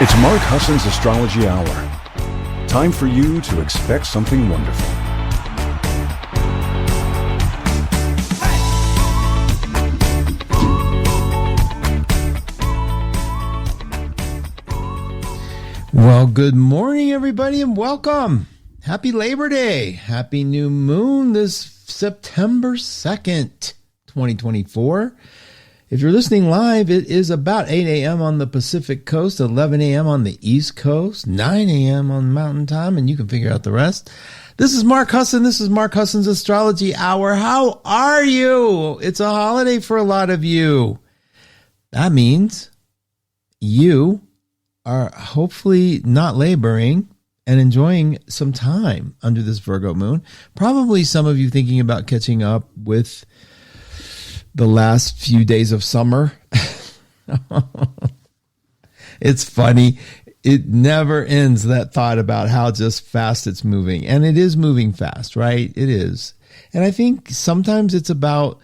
It's Mark Husson's Astrology Hour. Time for you to expect something wonderful. Well, good morning, everybody, and welcome. Happy Labor Day. Happy new moon this September 2nd, 2024. If you're listening live, it is about 8 a.m. on the Pacific Coast, 11 a.m. on the East Coast, 9 a.m. on Mountain Time, and you can figure out the rest. This is Mark Husson. This is Mark Husson's Astrology Hour. How are you? It's a holiday for a lot of you. That means you are hopefully not laboring and enjoying some time under this Virgo moon. Probably some of you thinking about catching up with the last few days of summer. It's funny. It never ends, that thought about how just fast it's moving. And it is moving fast, right? It is. And I think sometimes it's about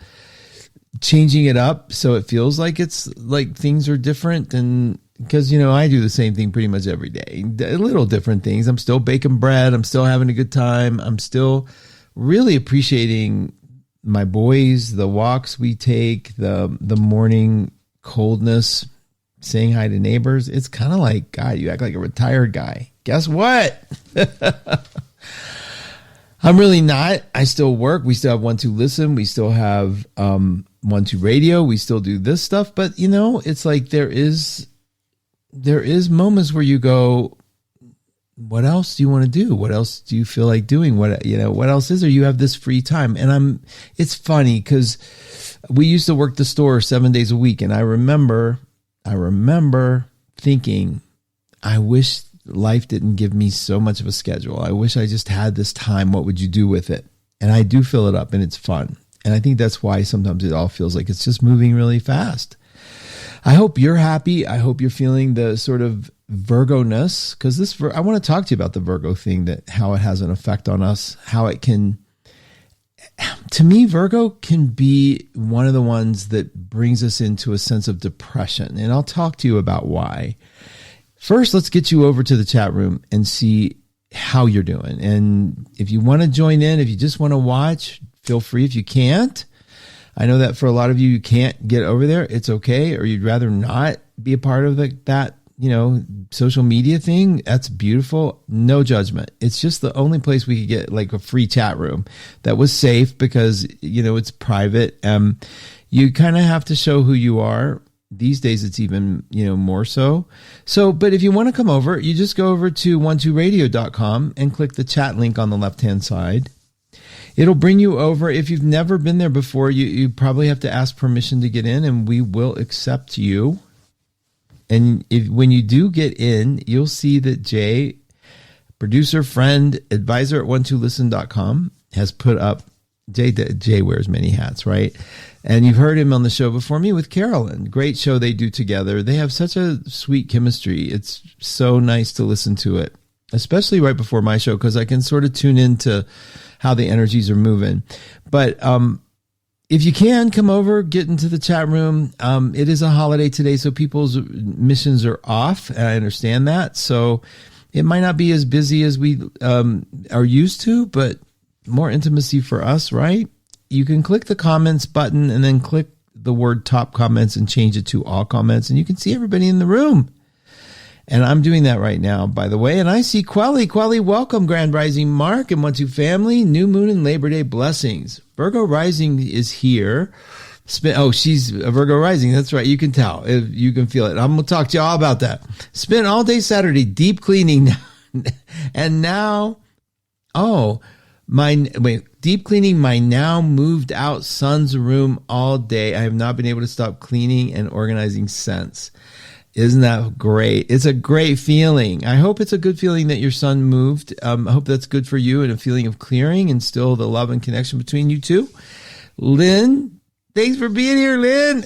changing it up so it feels like it's like things are different. And because, you know, I do the same thing pretty much every day. Little different things. I'm still baking bread. I'm still having a good time. I'm still really appreciating my boys, the walks we take, the morning coldness, saying hi to neighbors. It's kind of like, God, you act like a retired guy. Guess what? I'm really not. I still work. We still have 1-2 Listen. We still have 1-2 Radio. We still do this stuff. But, you know, it's like there is moments where you go, what else do you want to do? What else do you feel like doing? What else is there? You have this free time. And it's funny because we used to work the store 7 days a week. And I remember thinking, I wish life didn't give me so much of a schedule. I wish I just had this time. What would you do with it? And I do fill it up and it's fun. And I think that's why sometimes it all feels like it's just moving really fast. I hope you're happy. I hope you're feeling the sort of Virgo-ness, because I want to talk to you about the Virgo thing, that how it has an effect on us, how it can, to me, Virgo can be one of the ones that brings us into a sense of depression. And I'll talk to you about why. First, let's get you over to the chat room and see how you're doing. And if you want to join in, if you just want to watch, feel free. If you can't, I know that for a lot of you, you can't get over there. It's okay. Or you'd rather not be a part of that, social media thing. That's beautiful. No judgment. It's just the only place we could get like a free chat room that was safe because, it's private. You kind of have to show who you are. These days, it's even, more so. But if you want to come over, you just go over to 12radio.com and click the chat link on the left-hand side. It'll bring you over. If you've never been there before, you probably have to ask permission to get in, and we will accept you. And when you do get in, you'll see that Jay, producer, friend, advisor at 12listen.com, has put up, Jay wears many hats, right? And you've heard him on the show before me with Carolyn. Great show they do together. They have such a sweet chemistry. It's so nice to listen to it, especially right before my show, because I can sort of tune into how the energies are moving. But if you can, come over, get into the chat room. It is a holiday today, so people's missions are off, and I understand that. So it might not be as busy as we are used to, but more intimacy for us, right? You can click the comments button and then click the word top comments and change it to all comments, and you can see everybody in the room. And I'm doing that right now, by the way. And I see Quelly. Quelly, welcome, Grand Rising Mark and 12 family. New Moon and Labor Day blessings. Virgo Rising is here. She's a Virgo Rising. That's right. You can tell. You can feel it. I'm going to talk to you all about that. Spent all day Saturday deep cleaning. And now, deep cleaning my now moved out son's room all day. I have not been able to stop cleaning and organizing since. Isn't that great? It's a great feeling. I hope it's a good feeling that your son moved. I hope that's good for you and a feeling of clearing and still the love and connection between you two. Lynn, thanks for being here, Lynn.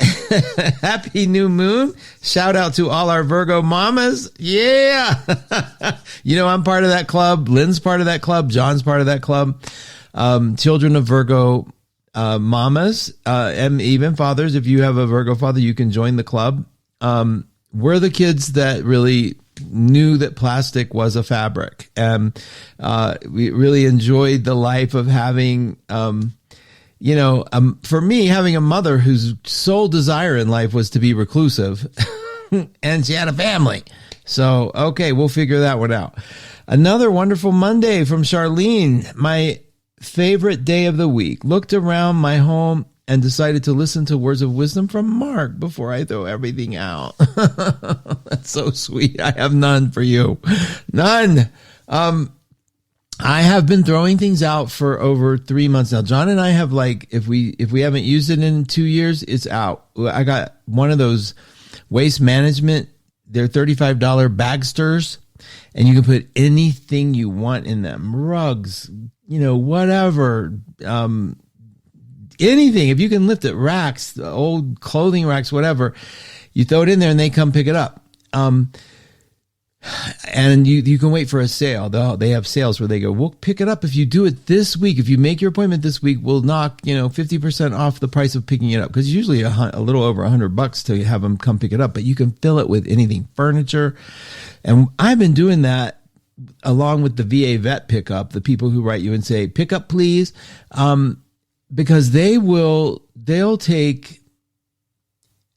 Happy new moon. Shout out to all our Virgo mamas. Yeah. I'm part of that club. Lynn's part of that club. John's part of that club. Children of Virgo mamas and even fathers. If you have a Virgo father, you can join the club. We're the kids that really knew that plastic was a fabric. We really enjoyed the life of having, for me, having a mother whose sole desire in life was to be reclusive and she had a family. So, okay, we'll figure that one out. Another wonderful Monday from Charlene. My favorite day of the week. Looked around my home and decided to listen to words of wisdom from Mark before I throw everything out. That's so sweet. I have none for you. None. I have been throwing things out for over 3 months now. John and I have, like, if we haven't used it in 2 years, it's out. I got one of those waste management, they're $35 bagsters, and you can put anything you want in them. Rugs, whatever, anything. If you can lift it, racks, old clothing racks, whatever, you throw it in there and they come pick it up. And you can wait for a sale. They have sales where they go, we'll pick it up if you do it this week. If you make your appointment this week, we'll knock 50% off the price of picking it up, because usually a little over $100 to have them come pick it up. But you can fill it with anything, furniture, and I've been doing that along with the VA vet pickup. The people who write you and say pick up please, because they'll take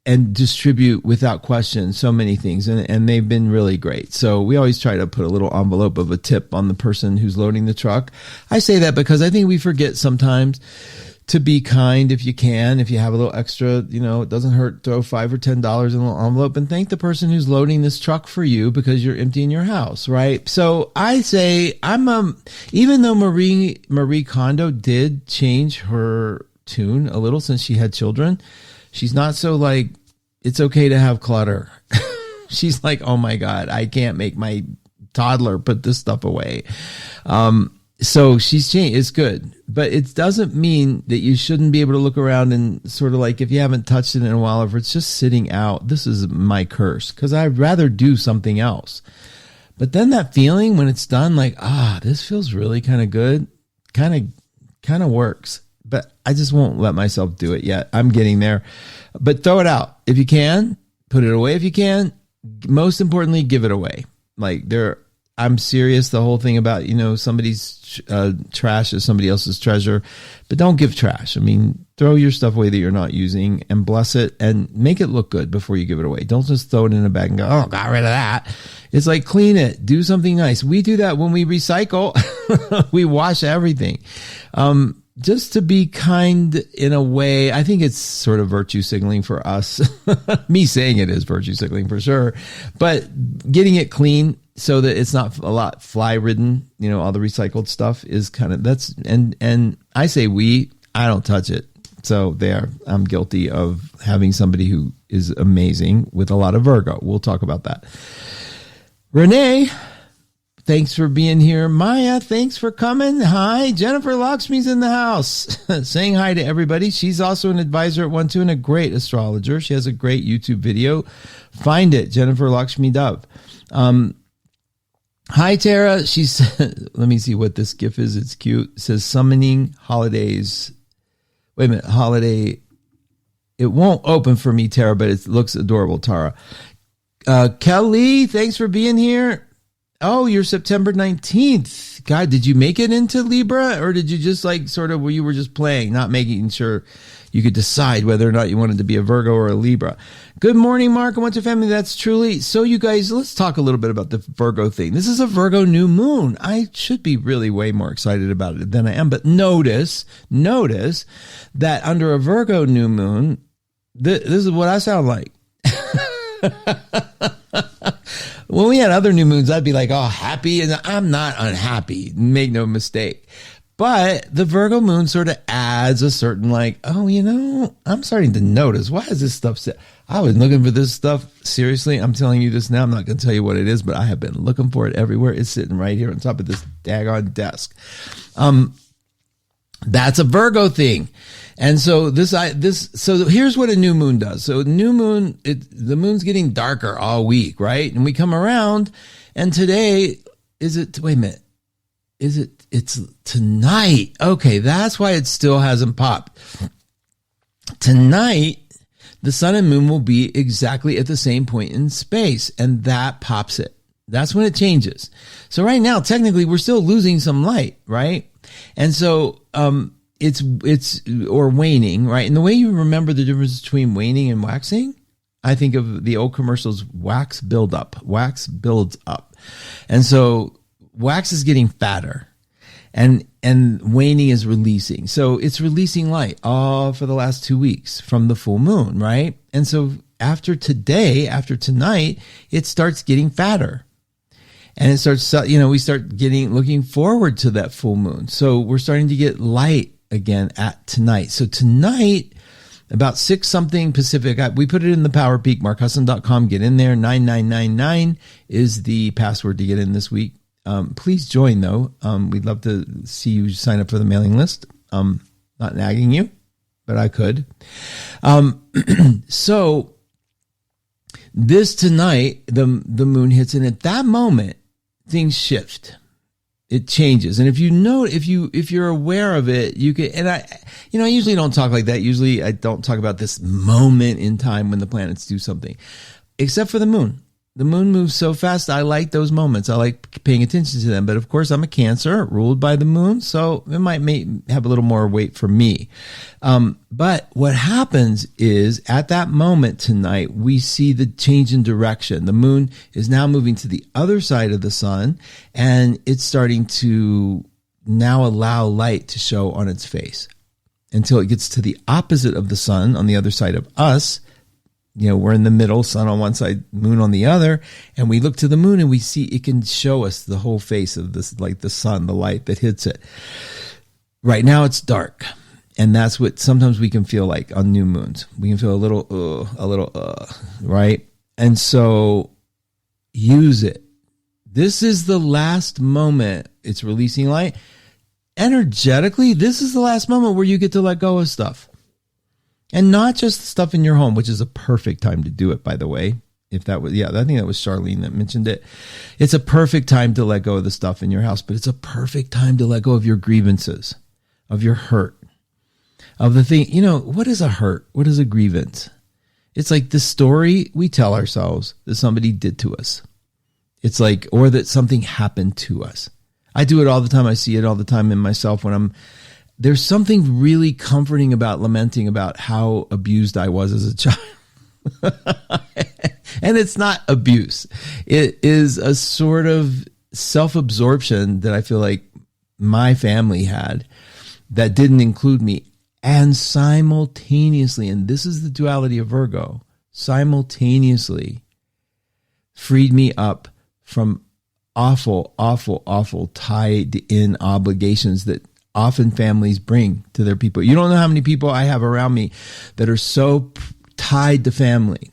and distribute without question so many things, and they've been really great. So we always try to put a little envelope of a tip on the person who's loading the truck. I say that because I think we forget sometimes to be kind if you can. If you have a little extra, it doesn't hurt, throw $5 or $10 in a little envelope and thank the person who's loading this truck for you, because you're emptying your house, right? So I say even though Marie Kondo did change her tune a little since she had children, she's not so like, it's okay to have clutter. She's like, oh my God, I can't make my toddler put this stuff away. So she's changed. It's good, but it doesn't mean that you shouldn't be able to look around and sort of like, if you haven't touched it in a while, if it's just sitting out, this is my curse, because I'd rather do something else. But then that feeling when it's done, like, this feels really kind of good, kind of works. But I just won't let myself do it yet. I'm getting there. But throw it out. If you can, put it away if you can. Most importantly, give it away. I'm serious. The whole thing about, somebody's trash is somebody else's treasure. But don't give trash. I mean, throw your stuff away that you're not using and bless it and make it look good before you give it away. Don't just throw it in a bag and go, oh, got rid of that. It's like, clean it. Do something nice. We do that when we recycle. We wash everything. Just to be kind in a way. I think it's sort of virtue signaling for us. Me saying it is virtue signaling for sure, but getting it clean so that it's not a lot fly ridden, all the recycled stuff is kind of, and I say I don't touch it. So I'm guilty of having somebody who is amazing with a lot of Virgo. We'll talk about that. Renee, thanks for being here. Maya, thanks for coming. Hi. Jennifer Lakshmi's in the house. Saying hi to everybody. She's also an advisor at One Two and a great astrologer. She has a great YouTube video. Find it, Jennifer Lakshmi Dove. Hi, Tara. She said, let me see what this GIF is. It's cute. It says summoning holidays. Wait a minute. Holiday. It won't open for me, Tara, but it looks adorable, Tara. Kelly, thanks for being here. Oh, you're September 19th. God, did you make it into Libra, or did you just you were just playing, not making sure you could decide whether or not you wanted to be a Virgo or a Libra? Good morning, Mark. And what's your family? That's truly. So you guys, let's talk a little bit about the Virgo thing. This is a Virgo new moon. I should be really way more excited about it than I am, but notice that under a Virgo new moon, this is what I sound like. When we had other new moons, I'd be like, oh, happy. And I'm not unhappy. Make no mistake. But the Virgo moon sort of adds a certain I'm starting to notice. Why is this stuff? I was looking for this stuff. Seriously, I'm telling you this now. I'm not going to tell you what it is, but I have been looking for it everywhere. It's sitting right here on top of this daggone desk. That's a Virgo thing. And so so here's what a new moon does. So new moon, the moon's getting darker all week, right? And we come around, and today, it's tonight. Okay, that's why it still hasn't popped. Tonight, the sun and moon will be exactly at the same point in space, and that pops it. That's when it changes. So right now, technically, we're still losing some light, right? And so it's or waning, right? And the way you remember the difference between waning and waxing, I think of the old commercials, wax builds up. And so wax is getting fatter and waning is releasing. So it's releasing light all for the last 2 weeks from the full moon, right? And so after tonight, it starts getting fatter. And it starts, we start looking forward to that full moon. So we're starting to get light again at tonight. So tonight, about 6 something Pacific, we put it in the Power Peak, markhusson.com. Get in there. 9999 is the password to get in this week. Please join though. We'd love to see you sign up for the mailing list. Not nagging you, but I could. So this tonight, the moon hits, and at that moment, things shift. It changes. And if you're aware of it, you can, and I usually don't talk like that. Usually I don't talk about this moment in time when the planets do something, except for the moon. The moon moves so fast. I like those moments. I like paying attention to them. But of course, I'm a Cancer ruled by the moon, so it might have a little more weight for me. But what happens is at that moment tonight, we see the change in direction. The moon is now moving to the other side of the sun, and it's starting to now allow light to show on its face until it gets to the opposite of the sun on the other side of us. We're in the middle, sun on one side, moon on the other, and we look to the moon and we see it can show us the whole face of this, like the sun, the light that hits it. Right now it's dark, and that's what sometimes we can feel like on new moons. We can feel a little, right? And so use it. This is the last moment it's releasing light. Energetically, this is the last moment where you get to let go of stuff. And not just the stuff in your home, which is a perfect time to do it, by the way. I think that was Charlene that mentioned it. It's a perfect time to let go of the stuff in your house, but it's a perfect time to let go of your grievances, of your hurt, of the thing. What is a hurt? What is a grievance? It's like the story we tell ourselves that somebody did to us. It's like, or that something happened to us. I do it all the time. I see it all the time in myself when there's something really comforting about lamenting about how abused I was as a child. And it's not abuse. It is a sort of self-absorption that I feel like my family had that didn't include me. And simultaneously, and this is the duality of Virgo, simultaneously freed me up from awful tied in obligations that often families bring to their people. You don't know how many people I have around me that are so tied to family.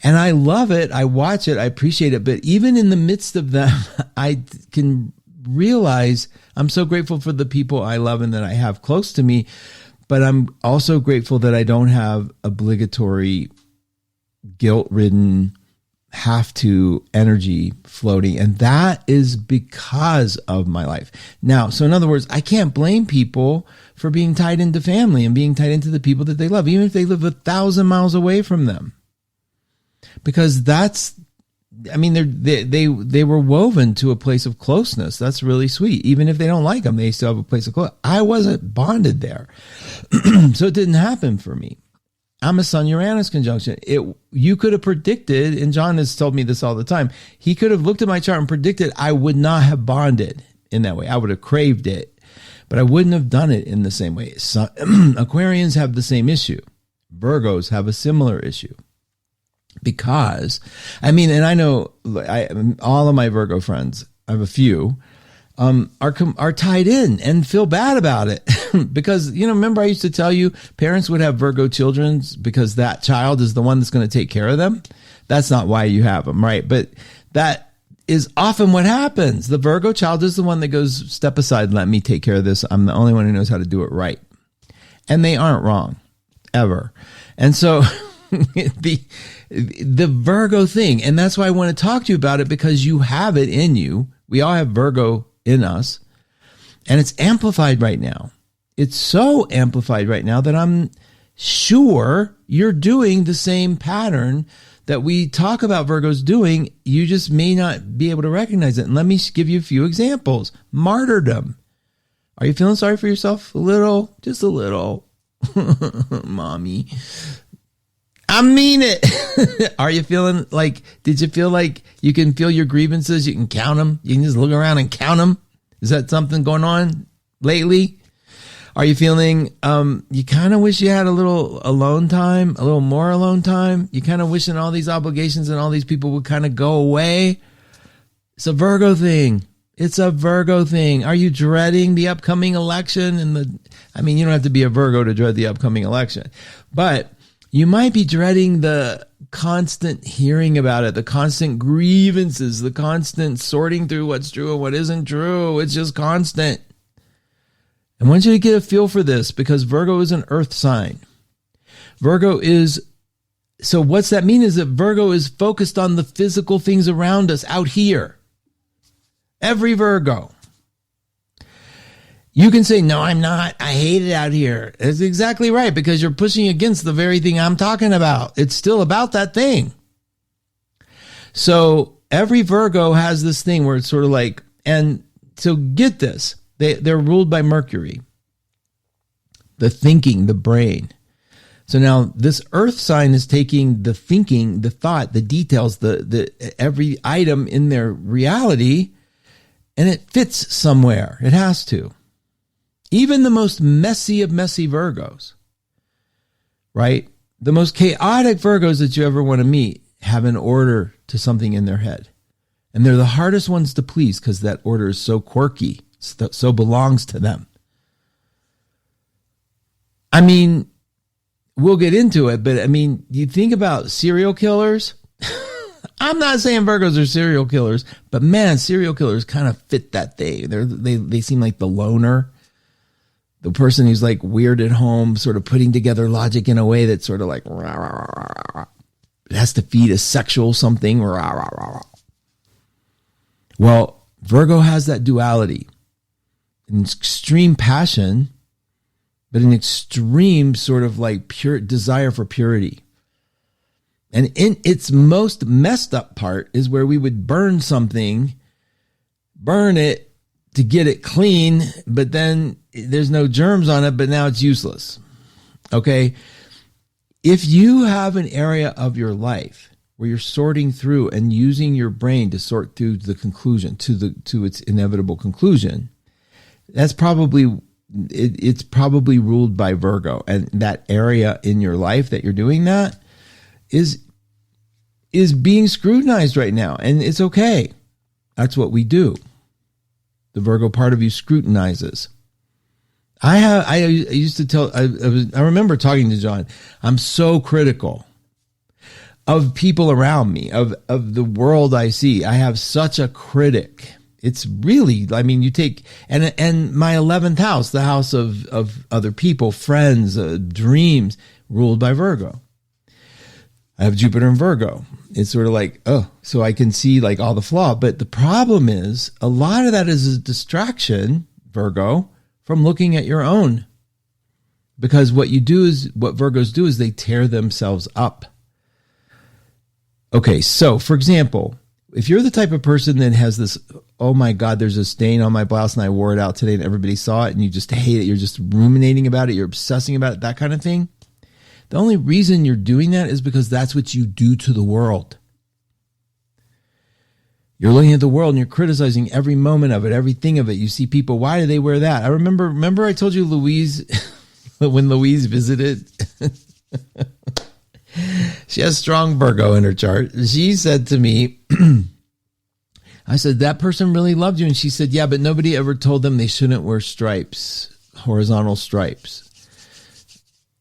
And I love it. I watch it. I appreciate it. But even in the midst of them, I can realize I'm so grateful for the people I love and that I have close to me. But I'm also grateful that I don't have obligatory, guilt-ridden, have to energy floating. And that is because of my life. Now, so in other words, I can't blame people for being tied into family and being tied into the people that they love, even if they live 1,000 miles away from them. Because they were woven to a place of closeness. That's really sweet. Even if they don't like them, they still have a place of closeness. I wasn't bonded there. So it didn't happen for me. I'm a Sun-Uranus conjunction. You could have predicted, and John has told me this all the time, he could have looked at my chart and predicted I would not have bonded in that way. I would have craved it, but I wouldn't have done it in the same way. Aquarians have the same issue. Virgos have a similar issue. Because, and I know all of my Virgo friends, I have a few, are tied in and feel bad about it. Because, remember I used to tell you parents would have Virgo children because that child is the one that's going to take care of them. That's not why you have them, right? But that is often what happens. The Virgo child is the one that goes, step aside, let me take care of this. I'm the only one who knows how to do it right. And they aren't wrong, ever. And so the Virgo thing, and that's why I want to talk to you about it, because you have it in you. We all have Virgo in us, and it's amplified right now. It's so amplified right now that I'm sure, you're doing the same pattern that we talk about Virgos doing. You just may not be able to recognize it. And let me give you a few examples. Martyrdom. Are you feeling sorry for yourself? A little, just a little. Mommy. I mean it. Are you feeling like, did you feel like you can feel your grievances? You can count them. You can just look around and count them. Is that something going on lately? Are you feeling, you kind of wish you had a little alone time, a little more alone time? You kind of wishing all these obligations and all these people would kind of go away? It's a Virgo thing. It's a Virgo thing. Are you dreading the upcoming election? You don't have to be a Virgo to dread the upcoming election, but you might be dreading the constant hearing about it, the constant grievances, the constant sorting through what's true and what isn't true. It's just constant. I want you to get a feel for this because Virgo is an earth sign. So what's that mean is that Virgo is focused on the physical things around us out here. Every Virgo. You can say, no, I'm not. I hate it out here. That's exactly right, because you're pushing against the very thing I'm talking about. It's still about that thing. So every Virgo has this thing where it's sort of like, and so get this, they're ruled by Mercury, the thinking, the brain. So now this earth sign is taking the thinking, the thought, the details, the every item in their reality, and it fits somewhere. It has to. Even the most messy of messy Virgos, right? The most chaotic Virgos that you ever want to meet have an order to something in their head. And they're the hardest ones to please because that order is so quirky, so belongs to them. We'll get into it, but you think about serial killers. I'm not saying Virgos are serial killers, but man, serial killers kind of fit that thing. They seem like the loner. The person who's like weird at home, sort of putting together logic in a way that's sort of like, rah, rah, rah, rah. It has to feed a sexual something. Rah, rah, rah, rah. Well, Virgo has that duality, an extreme passion, but an extreme sort of like pure desire for purity. And in its most messed up part is where we would burn something, burn it, to get it clean, but then there's no germs on it, but now it's useless. Okay. If you have an area of your life where you're sorting through and using your brain to sort through the conclusion to its inevitable conclusion, that's probably, it's probably ruled by Virgo. And that area in your life that you're doing that is being scrutinized right now. And it's okay. That's what we do. The Virgo part of you scrutinizes. I used to tell, I remember talking to John, I'm so critical of people around me, of the world I see. I have such a critic. It's really, you take, and my 11th house, the house of other people, friends, dreams, ruled by Virgo. I have Jupiter in Virgo. It's sort of like, so I can see like all the flaw. But the problem is a lot of that is a distraction, Virgo, from looking at your own. Because what Virgos do is they tear themselves up. Okay, so for example, if you're the type of person that has this, oh my God, there's a stain on my blouse and I wore it out today and everybody saw it and you just hate it, you're just ruminating about it, you're obsessing about it, that kind of thing. The only reason you're doing that is because that's what you do to the world. You're looking at the world and you're criticizing every moment of it, everything of it. You see people, why do they wear that? I remember I told you Louise, when Louise visited, she has strong Virgo in her chart. She said to me, I said, that person really loved you. And she said, yeah, but nobody ever told them they shouldn't wear stripes, horizontal stripes.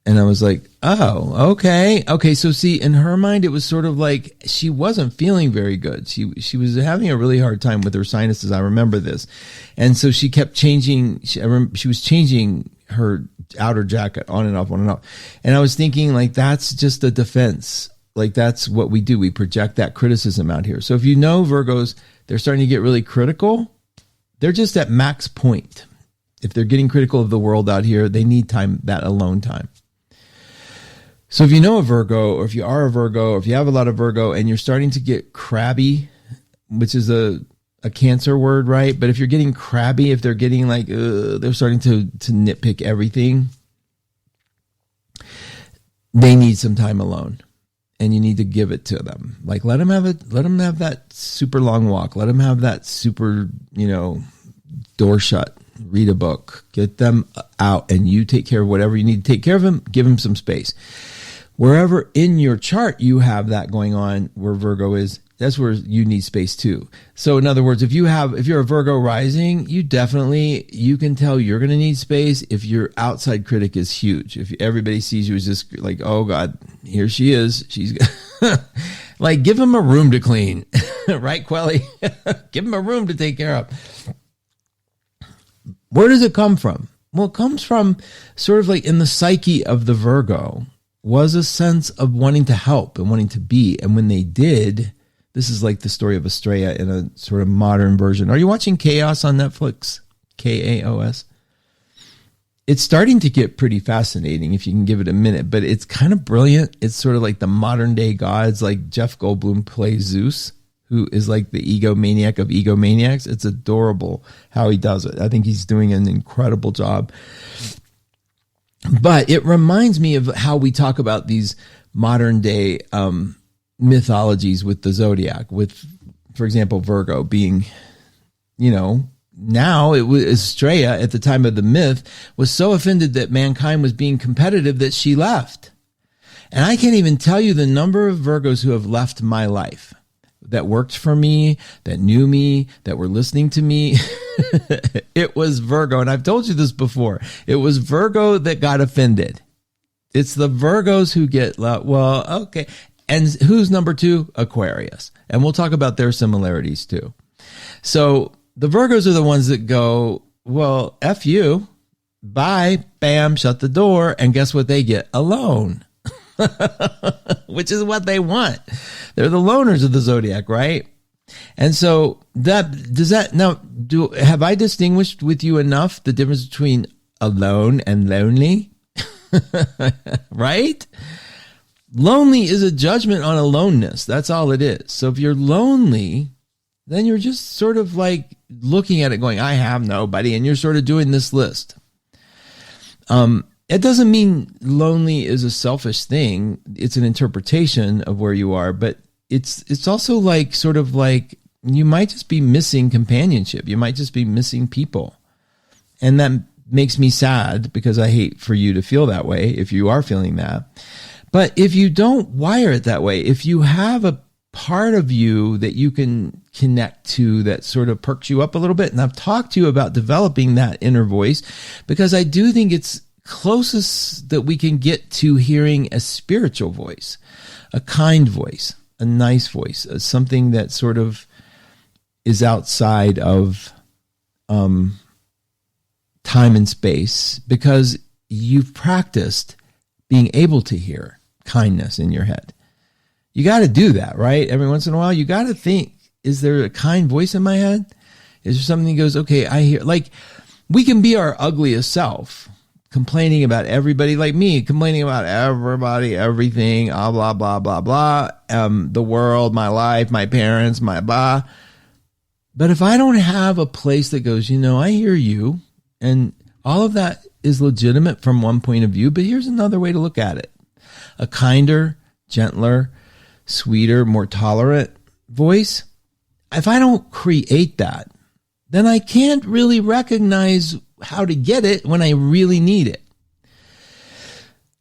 And I was like, oh, okay. Okay. So see, in her mind, it was sort of like she wasn't feeling very good. She was having a really hard time with her sinuses. I remember this. And so she kept changing. She was changing her outer jacket on and off, on and off. And I was thinking like, that's just a defense. Like that's what we do. We project that criticism out here. So if you know Virgos, they're starting to get really critical. They're just at max point. If they're getting critical of the world out here, they need time, that alone time. So if you know a Virgo, or if you are a Virgo, or if you have a lot of Virgo and you're starting to get crabby, which is a Cancer word, right? But if you're getting crabby, if they're getting like, they're starting to nitpick everything, they need some time alone, and you need to give it to them. Like let them have that super long walk. Let them have that super, door shut. Read a book, get them out, and you take care of whatever you need to take care of them. Give them some space. Wherever in your chart you have that going on, where Virgo is, that's where you need space too. So in other words, if you're a Virgo rising, you can tell you're going to need space if your outside critic is huge. If everybody sees you as just like, oh God, here she is. She's like, give them a room to clean, right, Quelly? Give them a room to take care of. Where does it come from? Well, it comes from sort of like in the psyche of the Virgo was a sense of wanting to help and wanting to be. And when they did, this is like the story of Estrella in a sort of modern version. Are you watching Chaos on Netflix? Kaos. It's starting to get pretty fascinating if you can give it a minute, but it's kind of brilliant. It's sort of like the modern day gods, like Jeff Goldblum plays Zeus, who is like the egomaniac of egomaniacs. It's adorable how he does it. I think he's doing an incredible job. But it reminds me of how we talk about these modern day mythologies with the zodiac, with, for example, Virgo being, now it was Estrella at the time of the myth was so offended that mankind was being competitive that she left. And I can't even tell you the number of Virgos who have left my life, that worked for me, that knew me, that were listening to me. It was Virgo. And I've told you this before. It was Virgo that got offended. It's the Virgos who get, well, okay. And who's number 2? Aquarius. And we'll talk about their similarities too. So the Virgos are the ones that go, well, F you, bye, bam, shut the door. And guess what they get? Alone. Which is what they want. They're the loners of the zodiac, right? And so have I distinguished with you enough the difference between alone and lonely? Right? Lonely is a judgment on aloneness. That's all it is. So if you're lonely, then you're just sort of like looking at it going, I have nobody. And you're sort of doing this list. It doesn't mean lonely is a selfish thing. It's an interpretation of where you are, but it's also like sort of like you might just be missing companionship. You might just be missing people. And that makes me sad because I hate for you to feel that way if you are feeling that. But if you don't wire it that way, if you have a part of you that you can connect to that sort of perks you up a little bit, and I've talked to you about developing that inner voice because I do think it's closest that we can get to hearing a spiritual voice, a kind voice, a nice voice, something that sort of is outside of time and space because you've practiced being able to hear kindness in your head. You got to do that, right? Every once in a while, you got to think, is there a kind voice in my head? Is there something that goes, okay, I hear, like we can be our ugliest self, complaining about everybody, like me, complaining about everybody, everything, blah, blah, blah, blah, the world, my life, my parents, my blah. But if I don't have a place that goes, I hear you, and all of that is legitimate from one point of view, but here's another way to look at it. A kinder, gentler, sweeter, more tolerant voice. If I don't create that, then I can't really recognize how to get it when I really need it.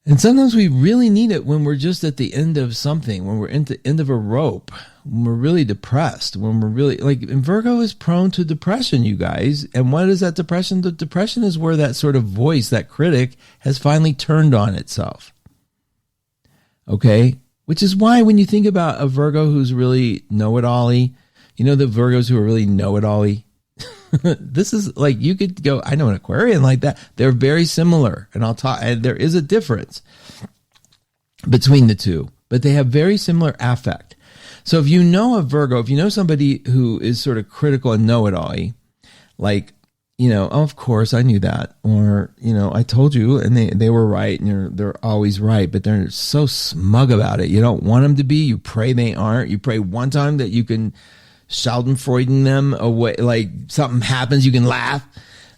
And sometimes we really need it when we're just at the end of something, when we're at the end of a rope, when we're really depressed, when we're really and Virgo is prone to depression, you guys. And what is that depression? The depression is where that sort of voice, that critic, has finally turned on itself. Okay? Which is why when you think about a Virgo who's really know-it-all-y, the Virgos who are really know-it-all-y, this is like, you could go, I know an Aquarian like that. They're very similar. And there is a difference between the two, but they have very similar affect. So if you know a Virgo, if you know somebody who is sort of critical and know-it-all-y, like oh, of course I knew that. Or, I told you, and they were right, and they're always right, but they're so smug about it. You don't want them to be. You pray they aren't. You pray one time that you can Schadenfreude them away, like something happens, you can laugh.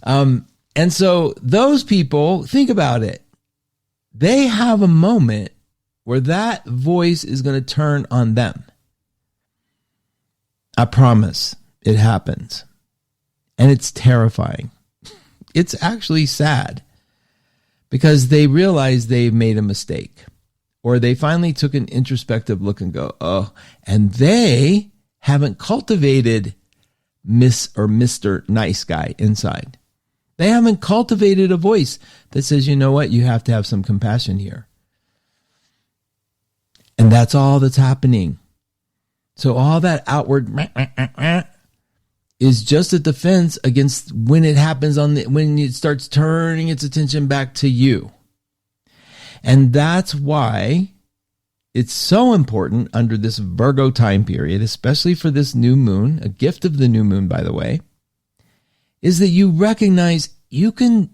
And so those people, think about it. They have a moment where that voice is going to turn on them. I promise it happens. And it's terrifying. It's actually sad because they realize they've made a mistake, or they finally took an introspective look and go, oh, and they haven't cultivated Miss or Mr. Nice Guy inside. They haven't cultivated a voice that says, you know what, you have to have some compassion here. And that's all that's happening. So all that outward is just a defense against when it happens when it starts turning its attention back to you. And that's why it's so important under this Virgo time period, especially for this new moon, a gift of the new moon, by the way, is that you recognize you can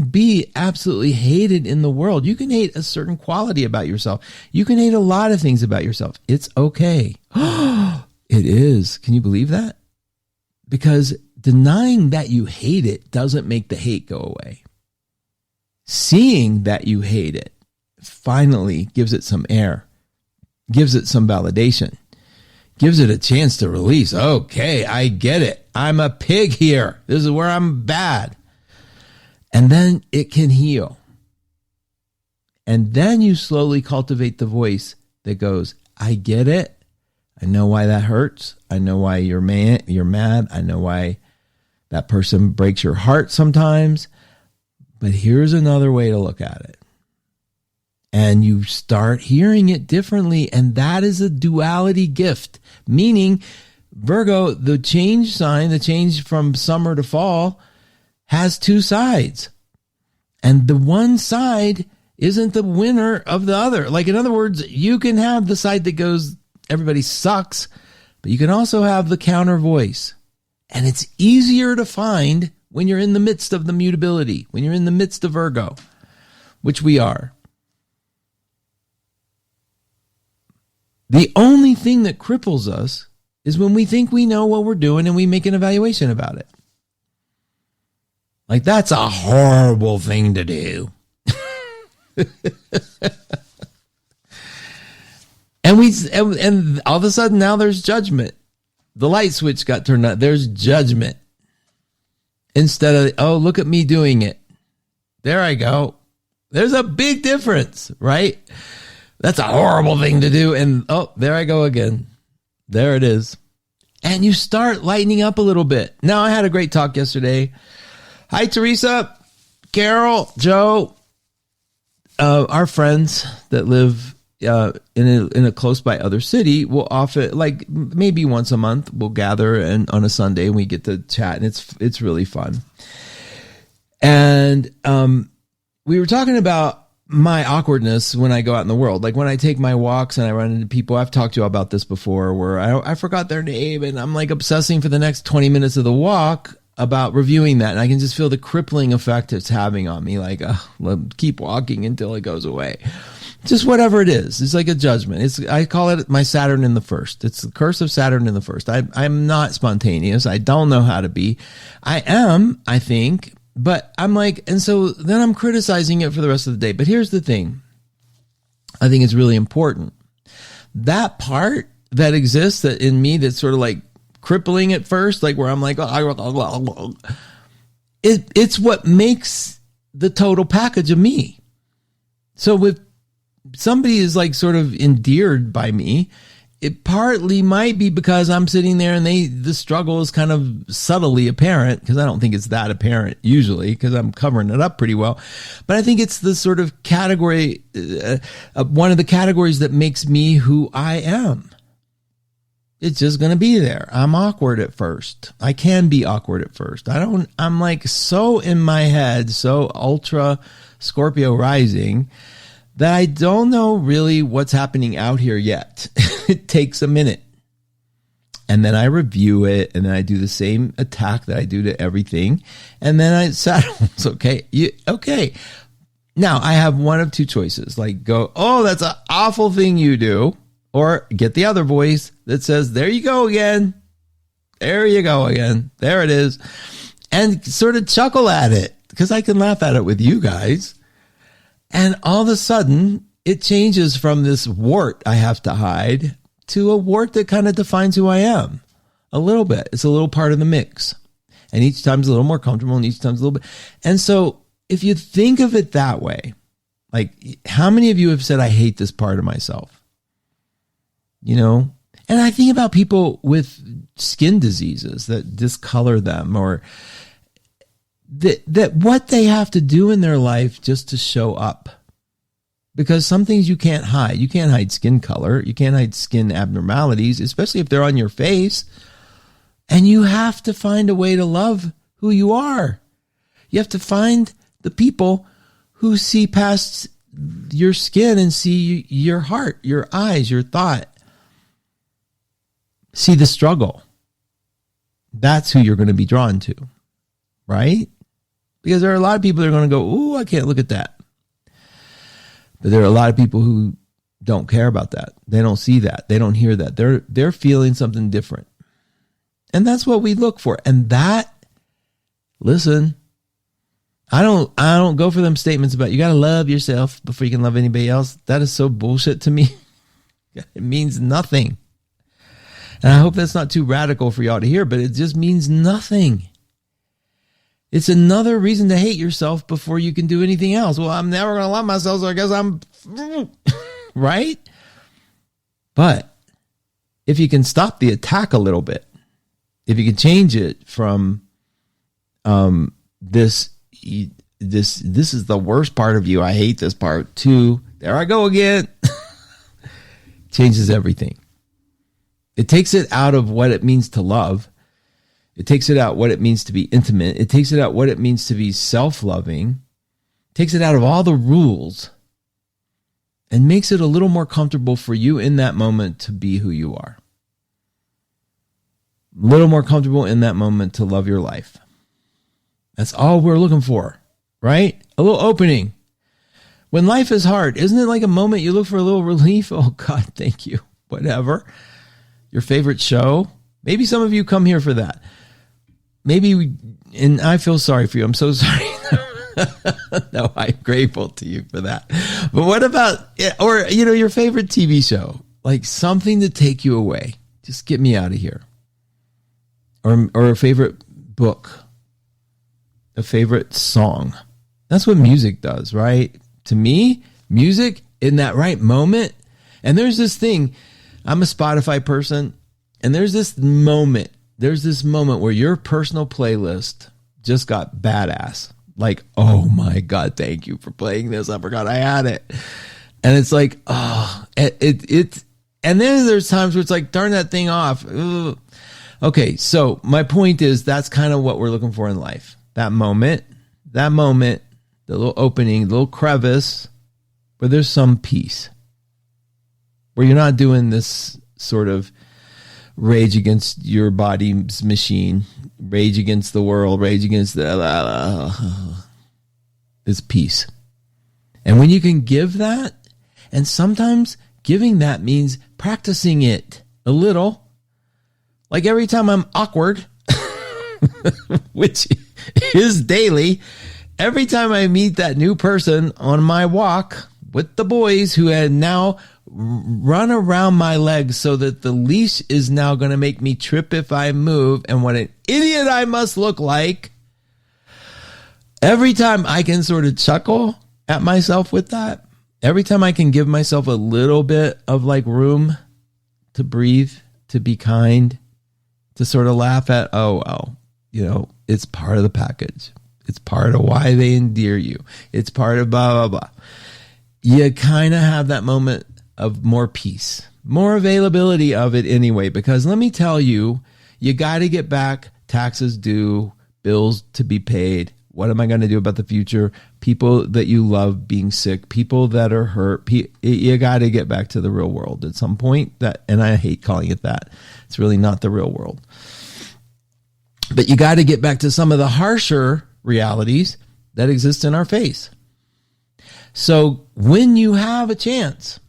be absolutely hated in the world. You can hate a certain quality about yourself. You can hate a lot of things about yourself. It's okay. It is. Can you believe that? Because denying that you hate it doesn't make the hate go away. Seeing that you hate it finally gives it some air, gives it some validation, gives it a chance to release. Okay, I get it. I'm a pig here. This is where I'm bad. And then it can heal. And then you slowly cultivate the voice that goes, I get it. I know why that hurts. I know why you're mad. I know why that person breaks your heart sometimes. But here's another way to look at it. And you start hearing it differently. And that is a duality gift. Meaning, Virgo, the change sign, the change from summer to fall, has two sides. And the one side isn't the winner of the other. Like, in other words, you can have the side that goes, everybody sucks, but you can also have the counter voice. And it's easier to find when you're in the midst of the mutability, when you're in the midst of Virgo, which we are. The only thing that cripples us is when we think we know what we're doing and we make an evaluation about it. Like, that's a horrible thing to do. And all of a sudden now there's judgment. The light switch got turned on. There's judgment. Instead of, oh, look at me doing it. There I go. There's a big difference, right? That's a horrible thing to do. And oh, there I go again. There it is. And you start lightening up a little bit. Now, I had a great talk yesterday. Hi, Teresa, Carol, Joe, our friends that live in a close by other city will often, like maybe once a month, we'll gather and on a Sunday and we get to chat, and it's really fun. And we were talking about my awkwardness when I go out in the world, like when I take my walks and I run into people. I've talked to you about this before, where I forgot their name and I'm like obsessing for the next 20 minutes of the walk about reviewing that, and I can just feel the crippling effect it's having on me. Like, keep walking until it goes away. Just whatever it is. It's like a judgment. I call it my Saturn in the first. It's the curse of Saturn in the first. I'm not spontaneous. I don't know how to be. I am, I think, but I'm like, and so then I'm criticizing it for the rest of the day. But here's the thing. I think it's really important. That part that exists that in me that's sort of like crippling at first, like where I'm like, it's what makes the total package of me. So if somebody is like sort of endeared by me, it partly might be because I'm sitting there and the struggle is kind of subtly apparent, because I don't think it's that apparent usually because I'm covering it up pretty well. But I think it's the sort of category, one of the categories that makes me who I am. It's just going to be there. I'm awkward at first. I can be awkward at first. I'm like so in my head, so ultra Scorpio rising, that I don't know really what's happening out here yet. It takes a minute. And then I review it, and then I do the same attack that I do to everything. And then I settle. It's okay. Okay. Now I have one of two choices. Like go, oh, that's an awful thing you do. Or get the other voice that says, there you go again. There you go again. There it is. And sort of chuckle at it because I can laugh at it with you guys. And all of a sudden it changes from this wart I have to hide to a wart that kind of defines who I am a little bit. It's a little part of the mix. And each time's a little more comfortable and each time's a little bit. And so if you think of it that way, like how many of you have said, I hate this part of myself? You know, and I think about people with skin diseases that discolor them or that what they have to do in their life just to show up. Because some things you can't hide. You can't hide skin color. You can't hide skin abnormalities, especially if they're on your face. And you have to find a way to love who you are. You have to find the people who see past your skin and see your heart, your eyes, your thought. See the struggle. That's who you're going to be drawn to, right? Because there are a lot of people that are going to go, ooh, I can't look at that. But there are a lot of people who don't care about that. They don't see that. They don't hear that. They're feeling something different. And that's what we look for. And that, listen, I don't go for them statements about you got to love yourself before you can love anybody else. That is so bullshit to me. It means nothing. And I hope that's not too radical for y'all to hear, but it just means nothing. It's another reason to hate yourself before you can do anything else. Well, I'm never going to love myself, so I guess I'm right. But if you can stop the attack a little bit, if you can change it from this is the worst part of you, I hate this part, to there I go again, changes everything. It takes it out of what it means to love. It takes it out what it means to be intimate. It takes it out what it means to be self-loving. It takes it out of all the rules and makes it a little more comfortable for you in that moment to be who you are. A little more comfortable in that moment to love your life. That's all we're looking for, right? A little opening. When life is hard, isn't it like a moment you look for a little relief? Oh God, thank you. Whatever. Your favorite show. Maybe some of you come here for that. And I feel sorry for you. I'm so sorry. No, I'm grateful to you for that. But what about, or, your favorite TV show? Like something to take you away. Just get me out of here. Or a favorite book. A favorite song. That's what music does, right? To me, music in that right moment. And there's this thing. I'm a Spotify person. And there's this moment where your personal playlist just got badass. Like, oh my God, thank you for playing this. I forgot I had it. And it's like, oh, and then there's times where it's like, turn that thing off. Ugh. Okay, so my point is that's kind of what we're looking for in life. That moment, the little opening, the little crevice where there's some peace. Where you're not doing this sort of rage against your body's machine, rage against the world, rage against this peace. And when you can give that, and sometimes giving that means practicing it a little. Like every time I'm awkward, which is daily, every time I meet that new person on my walk with the boys who had now run around my legs so that the leash is now going to make me trip if I move, and what an idiot I must look like. Every time I can sort of chuckle at myself with that, every time I can give myself a little bit of like room to breathe, to be kind, to sort of laugh at, oh, well, it's part of the package. It's part of why they endear you. It's part of blah, blah, blah. You kind of have that moment of more peace, more availability of it anyway, because let me tell you, you got to get back taxes due, bills to be paid, What am I going to do about the future? People that you love being sick, people that are hurt. You got to get back to the real world at some point. And I hate calling it that. It's really not the real world. But you got to get back to some of the harsher realities that exist in our face. So when you have a chance,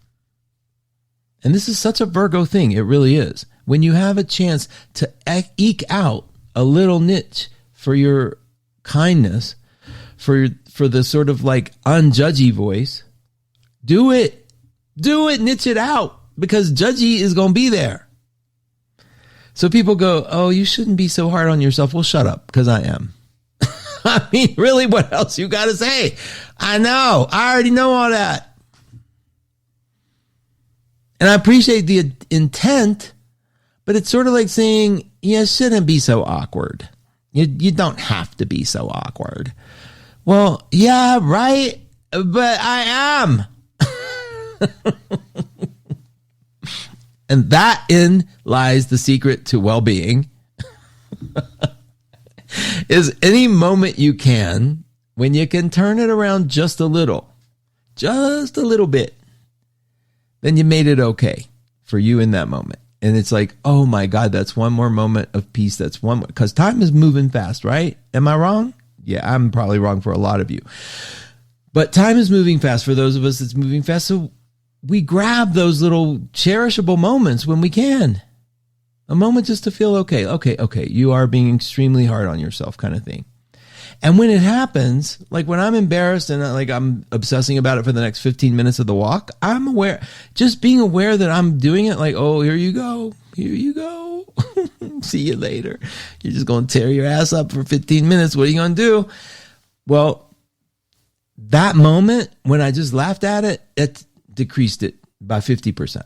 and this is such a Virgo thing, it really is. When you have a chance to eke out a little niche for your kindness, for the sort of like unjudgy voice, do it, niche it out, because judgy is going to be there. So people go, oh, you shouldn't be so hard on yourself. Well, shut up, because I am. I mean, really, what else you got to say? I know. I already know all that. And I appreciate the intent, but it's sort of like saying, you shouldn't be so awkward. You don't have to be so awkward. Well, yeah, right, but I am. And that lies the secret to well-being. Is any moment you can, when you can turn it around just a little bit, then you made it okay for you in that moment. And it's like, oh my God, that's one more moment of peace. That's one more, because time is moving fast, right? Am I wrong? Yeah, I'm probably wrong for a lot of you. But time is moving fast for those of us that's moving fast. So we grab those little cherishable moments when we can. A moment just to feel okay. Okay. You are being extremely hard on yourself, kind of thing. And when it happens, like when I'm embarrassed and like I'm obsessing about it for the next 15 minutes of the walk, I'm aware, just being aware that I'm doing it, like, oh, here you go. See you later. You're just going to tear your ass up for 15 minutes. What are you going to do? Well, that moment when I just laughed at it, it decreased it by 50%.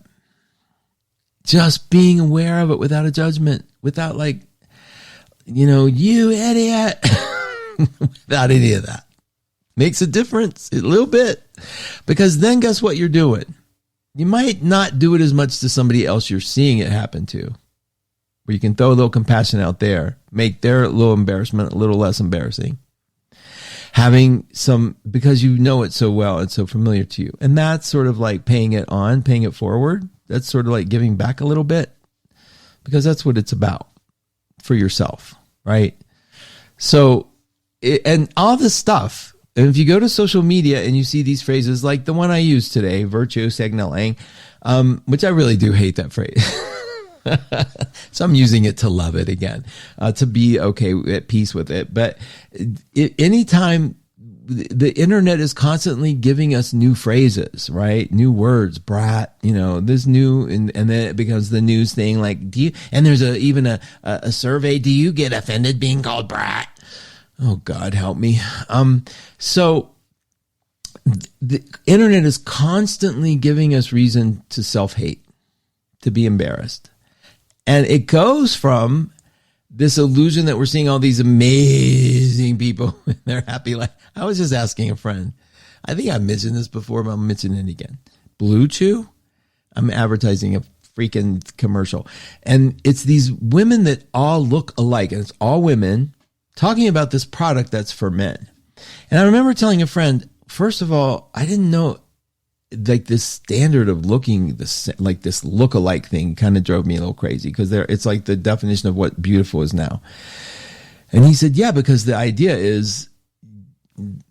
Just being aware of it without a judgment, without like, you idiot. Without any of that. Makes a difference a little bit. Because then guess what you're doing? You might not do it as much to somebody else you're seeing it happen to. Where you can throw a little compassion out there, make their little embarrassment a little less embarrassing. Having some, because you know it so well, it's so familiar to you. And that's sort of like paying it forward. That's sort of like giving back a little bit. Because that's what it's about for yourself, right? So, and all this stuff, and if you go to social media and you see these phrases like the one I used today, virtue signaling, which I really do hate that phrase. So I'm using it to love it again, to be okay at peace with it. But anytime the internet is constantly giving us new phrases, right? New words, brat, this new, and then it becomes the news thing. Like, and there's even a survey. Do you get offended being called brat? Oh God, help me. So the internet is constantly giving us reason to self-hate, to be embarrassed. And it goes from this illusion that we're seeing all these amazing people in their happy life. I was just asking a friend. I think I mentioned this before, but I'm mentioning it again. Blue Chew? I'm advertising a freaking commercial. And it's these women that all look alike. And it's all women talking about this product that's for men. And I remember telling a friend, first of all, I didn't know, like this standard of looking like this look-alike thing kind of drove me a little crazy, because it's like the definition of what beautiful is now. And he said, yeah, because the idea is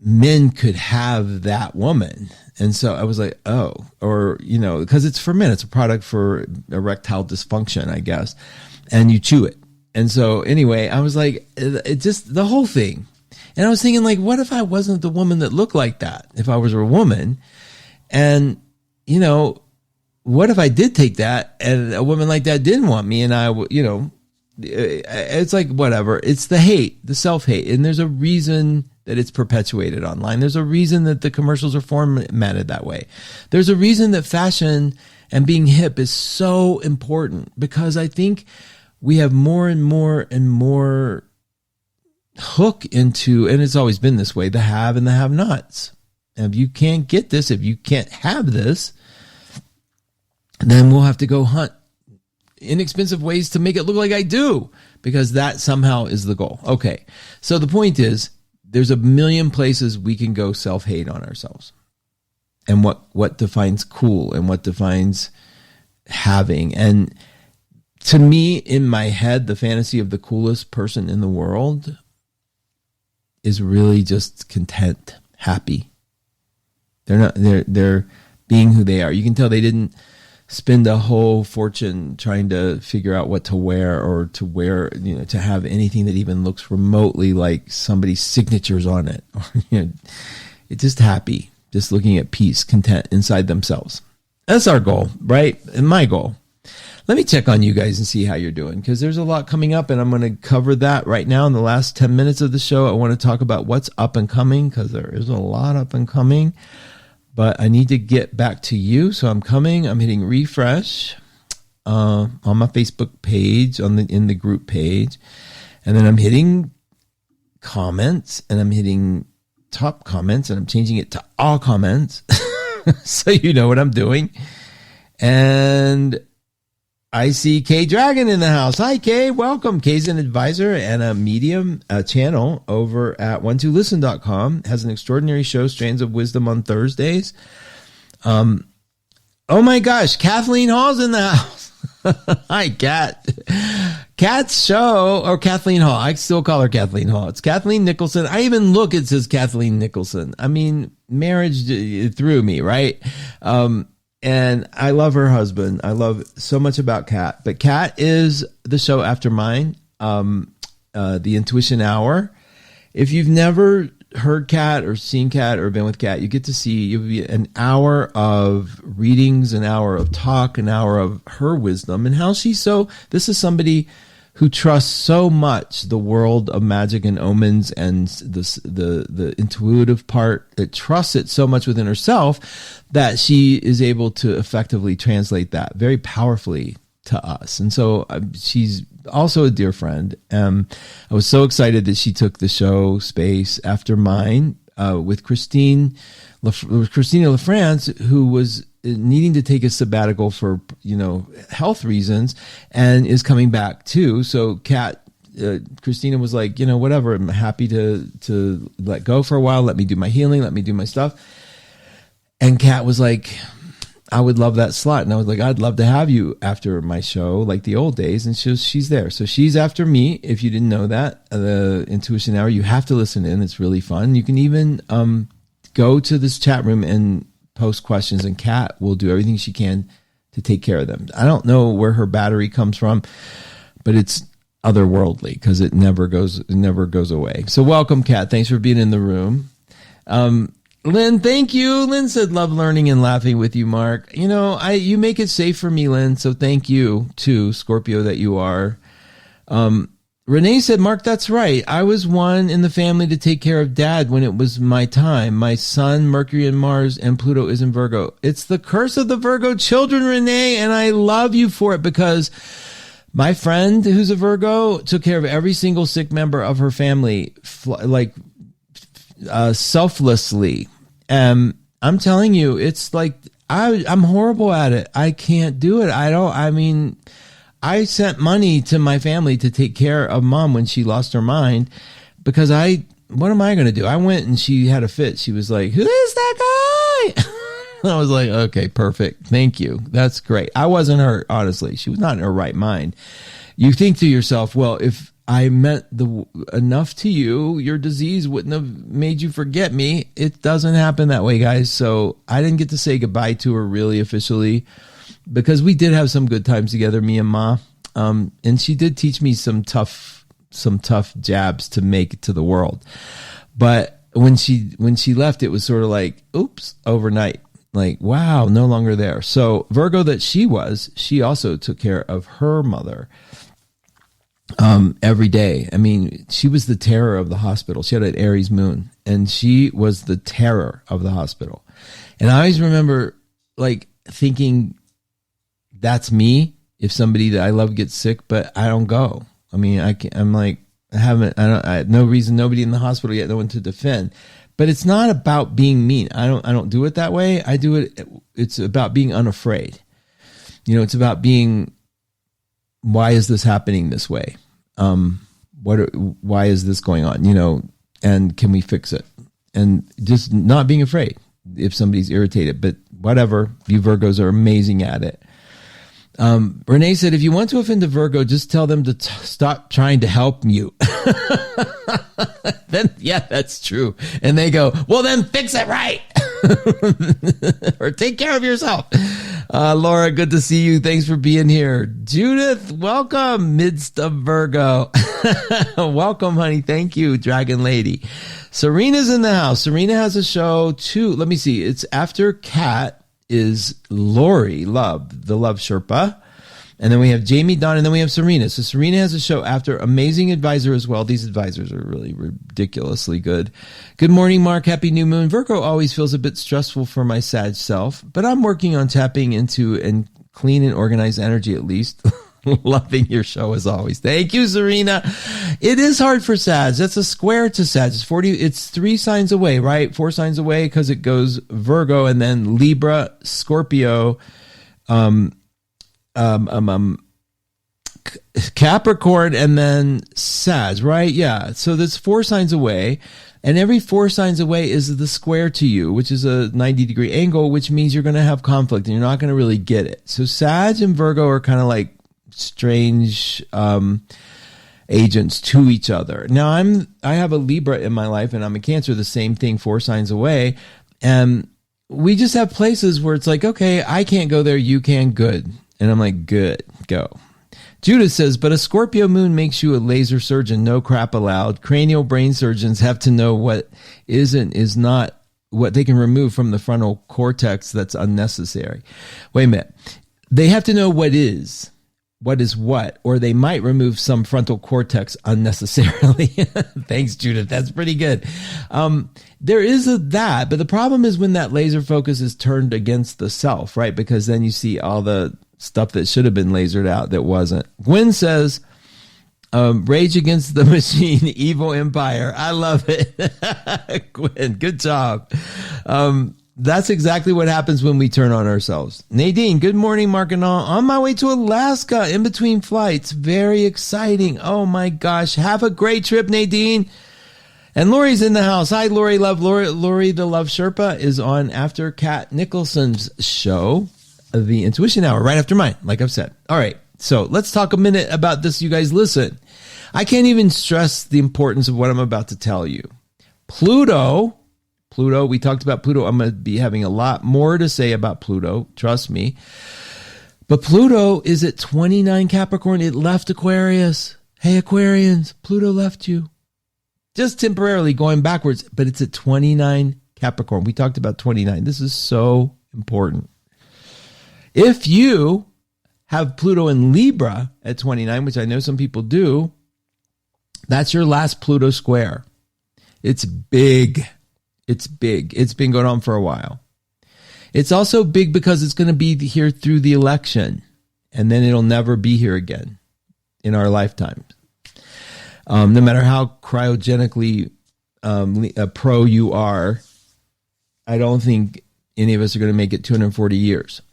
men could have that woman. And so I was like, oh, or, because it's for men, it's a product for erectile dysfunction, I guess. And you chew it. And so anyway, I was like, it just, the whole thing. And I was thinking, like, what if I wasn't the woman that looked like that? If I was a woman, and, what if I did take that and a woman like that didn't want me, and it's like, whatever. It's the hate, the self-hate. And there's a reason that it's perpetuated online. There's a reason that the commercials are formatted that way. There's a reason that fashion and being hip is so important, because I think we have more and more and more hook into, and it's always been this way, the have and the have-nots. And if you can't get this, if you can't have this, then we'll have to go hunt inexpensive ways to make it look like I do, because that somehow is the goal. Okay, so the point is, there's a million places we can go self-hate on ourselves, and what defines cool and what defines having. And to me, in my head, the fantasy of the coolest person in the world is really just content, happy. They're being who they are. You can tell they didn't spend a whole fortune trying to figure out what to wear, or to wear, to have anything that even looks remotely like somebody's signatures on it. It's just happy, just looking at peace, content inside themselves. That's our goal, right? And my goal. Let me check on you guys and see how you're doing, because there's a lot coming up, and I'm going to cover that right now in the last 10 minutes of the show. I want to talk about what's up and coming, because there is a lot up and coming. But I need to get back to you, so I'm hitting refresh on my Facebook page, in the group page, and then I'm hitting comments, and I'm hitting top comments, and I'm changing it to all comments, so you know what I'm doing. And I see Kay Dragon in the house. Hi, Kay. Welcome. Kay's an advisor and a medium channel over at 12listen.com. Has an extraordinary show, Strands of Wisdom, on Thursdays. Oh my gosh, Kathleen Hall's in the house. Hi, Kat. Kat's show, or Kathleen Hall. I still call her Kathleen Hall. It's Kathleen Nicholson. I even look, it says Kathleen Nicholson. I mean, marriage threw me, right? And I love her husband. I love so much about Kat. But Kat is the show after mine, the Intuition Hour. If you've never heard Kat or seen Kat or been with Kat, you get to see, you'll be an hour of readings, an hour of talk, an hour of her wisdom, and how this is somebody who trusts so much the world of magic and omens and the intuitive part, that trusts it so much within herself that she is able to effectively translate that very powerfully to us. And so she's also a dear friend. I was so excited that she took the show space after mine with Christina LaFrance, who was needing to take a sabbatical for health reasons, and is coming back too. So Christina was like, whatever, I'm happy to let go for a while. Let me do my healing. Let me do my stuff. And Kat was like, I would love that slot. And I was like, I'd love to have you after my show, like the old days. And she's there. So she's after me. If you didn't know that, the Intuition Hour, you have to listen in. It's really fun. You can even go to this chat room and post questions, and Kat will do everything she can to take care of them. I don't know where her battery comes from, but it's otherworldly, because it never goes away. So welcome, Kat. Thanks for being in the room. Lynn, thank you. Lynn said, love learning and laughing with you, Mark. You make it safe for me, Lynn. So thank you too, Scorpio that you are. Renee said, Mark, that's right. I was one in the family to take care of Dad when it was my time. My son, Mercury and Mars and Pluto is in Virgo. It's the curse of the Virgo children, Renee, and I love you for it, because my friend who's a Virgo took care of every single sick member of her family, selflessly. I'm telling you, it's like, I'm horrible at it. I can't do it. I sent money to my family to take care of Mom when she lost her mind, because what am I going to do? I went and she had a fit. She was like, who is that guy? I was like, okay, perfect. Thank you. That's great. I wasn't hurt, honestly. She was not in her right mind. You think to yourself, well, if I meant enough to you, your disease wouldn't have made you forget me. It doesn't happen that way, guys. So I didn't get to say goodbye to her really officially, because we did have some good times together, me and Ma. And she did teach me some tough jabs to make it to the world. But when she left, it was sort of like, oops, overnight. Like, wow, no longer there. So Virgo that she also took care of her mother every day. I mean, she was the terror of the hospital. She had an Aries moon, and she was the terror of the hospital. And I always remember thinking, that's me if somebody that I love gets sick, but I don't go. I mean, I have no reason, nobody in the hospital yet, no one to defend. But it's not about being mean. I don't do it that way. I do it. It's about being unafraid. It's about being, why is this happening this way? Why is this going on? And can we fix it? And just not being afraid if somebody's irritated, but whatever, you Virgos are amazing at it. Renee said, if you want to offend a Virgo, just tell them to stop trying to help you. Then, yeah, that's true. And they go, well, then fix it right. Or take care of yourself. Laura, good to see you. Thanks for being here. Judith, welcome, midst of Virgo. Welcome, honey. Thank you, Dragon Lady. Serena's in the house. Serena has a show too. Let me see. It's after Kat is Lori Love, the Love Sherpa. And then we have Jamie Don, and then we have Serena. So Serena has a show after. Amazing advisor as well. These advisors are really ridiculously good. Good morning, Mark. Happy new moon. Virgo always feels a bit stressful for my Sag self, but I'm working on tapping into and clean and organized energy at least. Loving your show as always. Thank you, Serena. It is hard for Sag. That's a square to Sag. It's 40. It's 3 signs away, right? 4 signs away because it goes Virgo and then Libra, Scorpio, Capricorn, and then Sag, right? Yeah. So that's 4 signs away. And every 4 signs away is the square to you, which is a 90-degree angle, which means you're going to have conflict and you're not going to really get it. So Sag and Virgo are kind of like strange agents to each other. Now I have a Libra in my life and I'm a Cancer, the same thing, 4 signs away. And we just have places where it's like, okay, I can't go there, you can, good. And I'm like, good, go. Judith says, but a Scorpio moon makes you a laser surgeon, no crap allowed. Cranial brain surgeons have to know what is and is not, what they can remove from the frontal cortex that's unnecessary. Wait a minute. They have to know what is what, or they might remove some frontal cortex unnecessarily. Thanks, Judith. That's pretty good. There is that, but the problem is when that laser focus is turned against the self, right? Because then you see all the stuff that should have been lasered out that wasn't. Gwen says, Rage Against the Machine, Evil Empire. I love it. Gwen, good job. That's exactly what happens when we turn on ourselves. Nadine, good morning, Mark and all. On my way to Alaska in between flights. Very exciting. Oh my gosh. Have a great trip, Nadine. And Lori's in the house. Hi, Lori Love. Lori the Love Sherpa is on after Kat Nicholson's show, The Intuition Hour, right after mine, like I've said. All right. So let's talk a minute about this. You guys listen. I can't even stress the importance of what I'm about to tell you. Pluto, we talked about Pluto. I'm going to be having a lot more to say about Pluto. Trust me. But Pluto is at 29 Capricorn. It left Aquarius. Hey, Aquarians, Pluto left you. Just temporarily going backwards, but it's at 29 Capricorn. We talked about 29. This is so important. If you have Pluto in Libra at 29, which I know some people do, that's your last Pluto square. It's big. It's big. It's been going on for a while. It's also big because it's going to be here through the election, and then it'll never be here again in our lifetime. No matter how cryogenically pro you are, I don't think any of us are going to make it 240 years.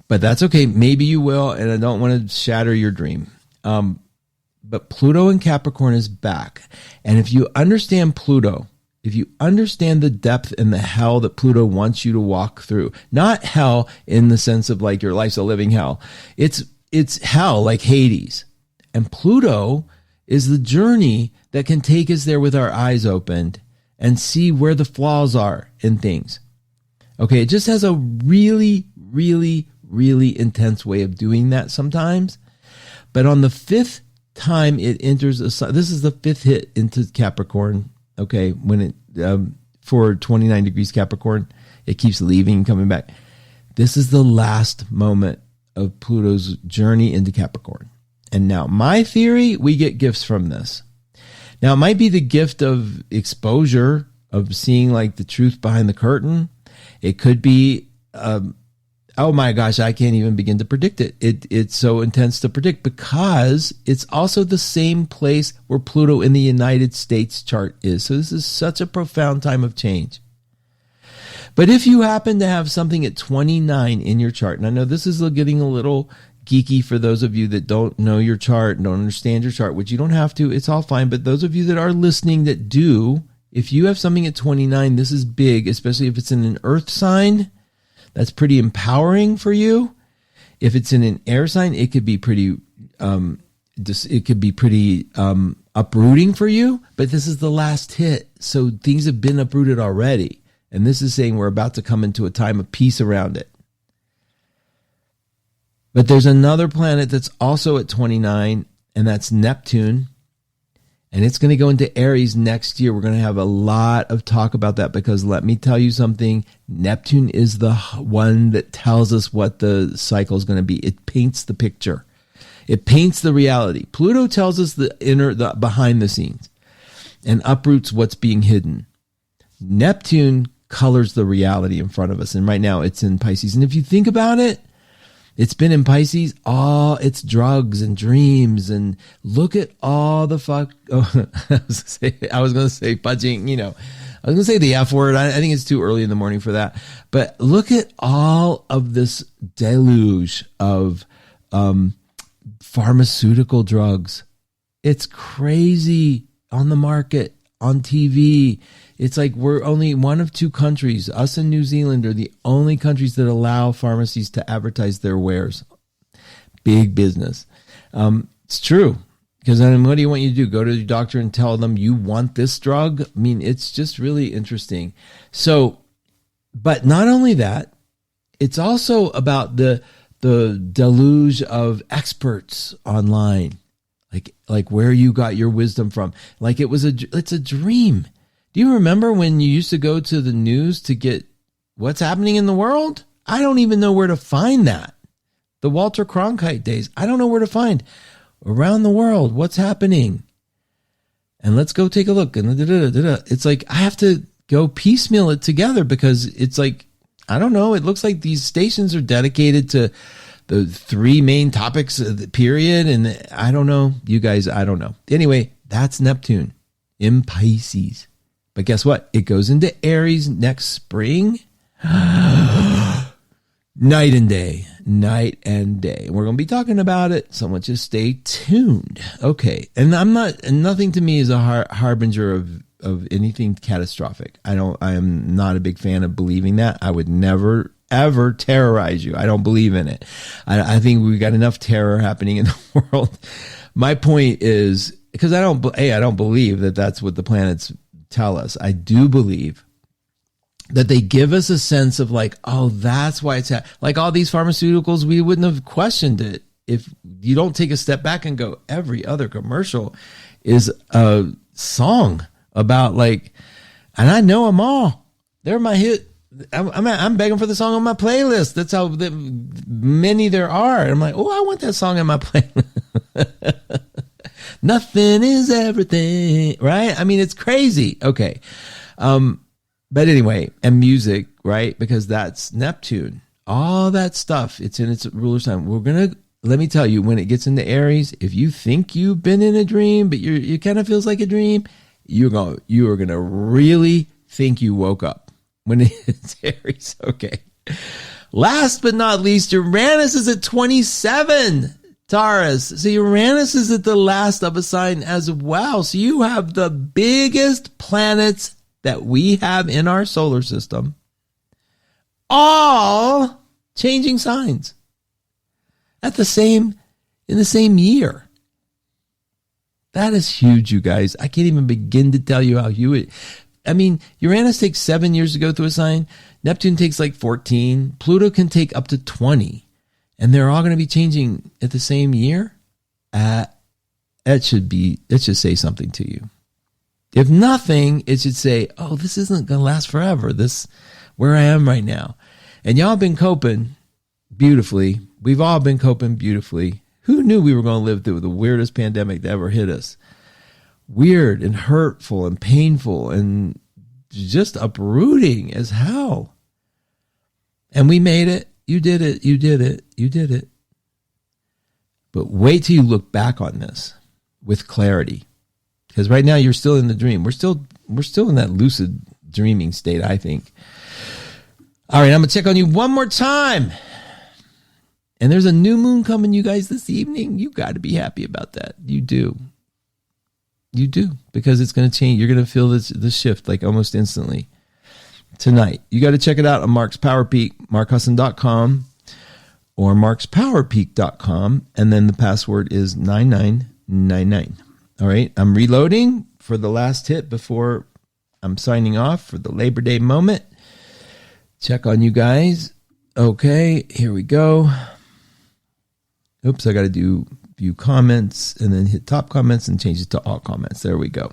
But that's okay. Maybe you will, and I don't want to shatter your dream. But Pluto in Capricorn is back. And if you understand Pluto, if you understand the depth and the hell that Pluto wants you to walk through, not hell in the sense of like your life's a living hell. It's hell like Hades. And Pluto is the journey that can take us there with our eyes opened and see where the flaws are in things. Okay, it just has a really, really, really intense way of doing that sometimes. But on the 5th time it enters, this is the 5th hit into Capricorn. Okay, when it for 29 degrees Capricorn, it keeps leaving and coming back. This is the last moment of Pluto's journey into Capricorn. And now my theory, we get gifts from this. Now it might be the gift of exposure, of seeing like the truth behind the curtain. It could be, oh my gosh, I can't even begin to predict it. It's so intense to predict because it's also the same place where Pluto in the United States chart is. So this is such a profound time of change. But if you happen to have something at 29 in your chart, and I know this is getting a little geeky for those of you that don't know your chart and don't understand your chart, which you don't have to, it's all fine. But those of you that are listening that do, If you have something at 29, this is big, especially if it's in an earth sign. That's pretty empowering for you. If it's in an air sign, it could be pretty uprooting for you. But this is the last hit, so things have been uprooted already. And this is saying we're about to come into a time of peace around it. But there's another planet that's also at 29, and that's Neptune. And it's going to go into Aries next year. We're going to have a lot of talk about that, because let me tell you something. Neptune is the one that tells us what the cycle is going to be. It paints the picture. It paints the reality. Pluto tells us the behind the scenes and uproots what's being hidden. Neptune colors the reality in front of us. And right now it's in Pisces. And if you think about it, it's been in Pisces. It's drugs and dreams. And look at all the fuck. Oh, I was going to say fudging, I was going to say the F word. I think it's too early in the morning for that. But look at all of this deluge of pharmaceutical drugs. It's crazy on the market, on TV. It's like we're only one of two countries. Us and New Zealand are the only countries that allow pharmacies to advertise their wares. Big business. It's true. Because then what do you want you to do? Go to your doctor and tell them you want this drug? I mean, it's just really interesting. So, but not only that, it's also about the deluge of experts online. Like where you got your wisdom from. Like it's a dream. Do you remember when you used to go to the news to get what's happening in the world? I don't even know where to find that. The Walter Cronkite days. I don't know where to find around the world what's happening. And let's go take a look. And it's like I have to go piecemeal it together, because it's like, I don't know. It looks like these stations are dedicated to the three main topics of the period. And I don't know. You guys, I don't know. Anyway, that's Neptune in Pisces. But guess what? It goes into Aries next spring. Night and day. We're going to be talking about it. Someone just stay tuned. Okay. And nothing to me is a harbinger of anything catastrophic. I am not a big fan of believing that. I would never, ever terrorize you. I don't believe in it. I think we've got enough terror happening in the world. My point is, because I don't believe that that's what the planets tell us. I do believe that they give us a sense of like, oh, that's why it's like all these pharmaceuticals. We wouldn't have questioned it if you don't take a step back and go, every other commercial is a song about like, and I know them all. They're my hit. I'm begging for the song on my playlist. That's how many there are. I'm like, oh, I want that song in my playlist. Nothing is everything, right? I mean, it's crazy. Okay. But anyway, and music, right? Because that's Neptune. All that stuff, it's in its ruler sign. Let me tell you, when it gets into Aries, if you think you've been in a dream, but you kind of feels like a dream, you are going to really think you woke up when it's Aries. Okay. Last but not least, Uranus is at 27. Taurus. So Uranus is at the last of a sign as well. So you have the biggest planets that we have in our solar system, all changing signs in the same year. That is huge, you guys. I can't even begin to tell you how huge. I mean, Uranus takes 7 years to go through a sign. Neptune takes like 14. Pluto can take up to 20. And they're all going to be changing at the same year. That should say something to you. If nothing, it should say, oh, this isn't going to last forever. This, where I am right now. And y'all been coping beautifully. We've all been coping beautifully. Who knew we were going to live through the weirdest pandemic that ever hit us? Weird and hurtful and painful and just uprooting as hell. And we made it. You did it. You did it. You did it. But wait till you look back on this with clarity. Because right now you're still in the dream. We're still in that lucid dreaming state, I think. All right, I'm going to check on you one more time. And there's a new moon coming, you guys, this evening. You got to be happy about that. You do. You do, because it's going to change. You're going to feel the shift like almost instantly tonight. You got to check it out on Mark's Power Peak, markhusson.com or markspowerpeak.com. And then the password is 9999. All right. I'm reloading for the last hit before I'm signing off for the Labor Day moment. Check on you guys. Okay. Here we go. Oops. I got to do view comments and then hit top comments and change it to all comments. There we go.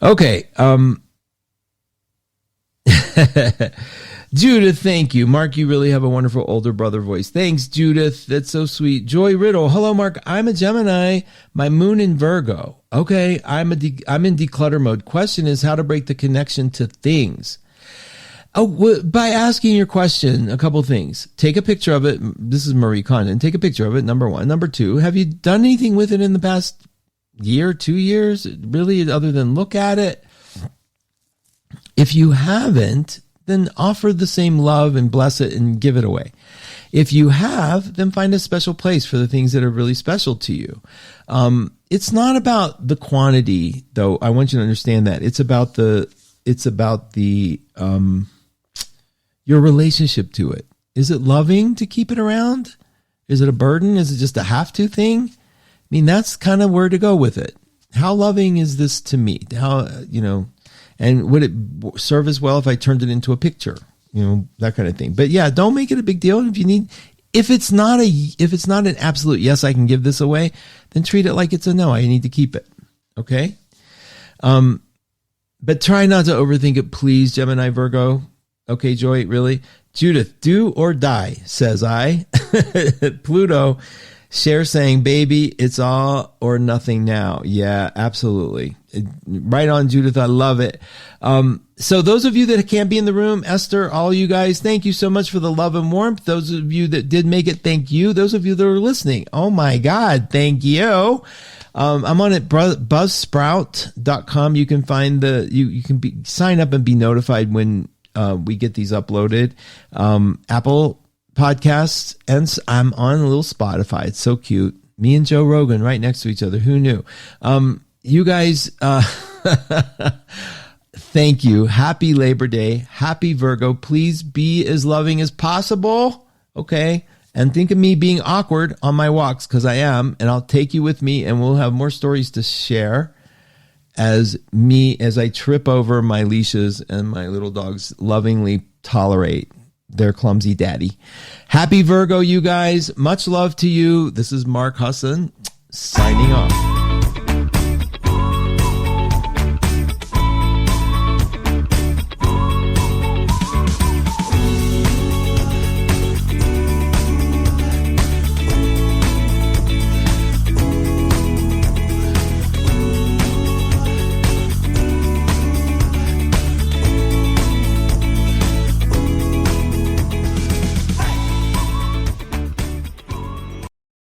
Okay. Judith, thank you. Mark, you really have a wonderful older brother voice. Thanks, Judith. That's so sweet. Joy Riddle. Hello, Mark. I'm a Gemini. My moon in Virgo. Okay. I'm in declutter mode. Question is how to break the connection to things. Oh, by asking your question, a couple things. Take a picture of it. This is Marie Condon. Take a picture of it, number one. Number two, have you done anything with it in the past year, 2 years, really, other than look at it? If you haven't, then offer the same love and bless it and give it away. If you have, then find a special place for the things that are really special to you. It's not about the quantity, though. I want you to understand that. It's about your relationship to it. Is it loving to keep it around? Is it a burden? Is it just a have to thing? I mean, that's kind of where to go with it. How loving is this to me? How, and would it serve as well if I turned it into a picture? That kind of thing. But yeah, don't make it a big deal. If it's not an absolute yes, I can give this away, then treat it like it's a no. I need to keep it. Okay. But try not to overthink it, please, Gemini, Virgo. Okay, Joy, really? Judith, do or die, says I. Pluto, share saying, baby, it's all or nothing now. Yeah, absolutely. Right on, Judith. I love it. So those of you that can't be in the room, Esther, all you guys, thank you so much for the love and warmth. Those of you that did make it, thank you. Those of you that are listening, oh my God, thank you. I'm on it, buzzsprout.com. You can find you can sign up and be notified when we get these uploaded. Apple Podcasts, and I'm on a little Spotify. It's so cute. Me and Joe Rogan right next to each other. Who knew? You guys, thank you. Happy Labor Day. Happy Virgo. Please be as loving as possible. Okay. And think of me being awkward on my walks, because I am, and I'll take you with me, and we'll have more stories to share as I trip over my leashes and my little dogs lovingly tolerate their clumsy daddy. Happy Virgo, you guys. Much love to you. This is Mark Husson signing off.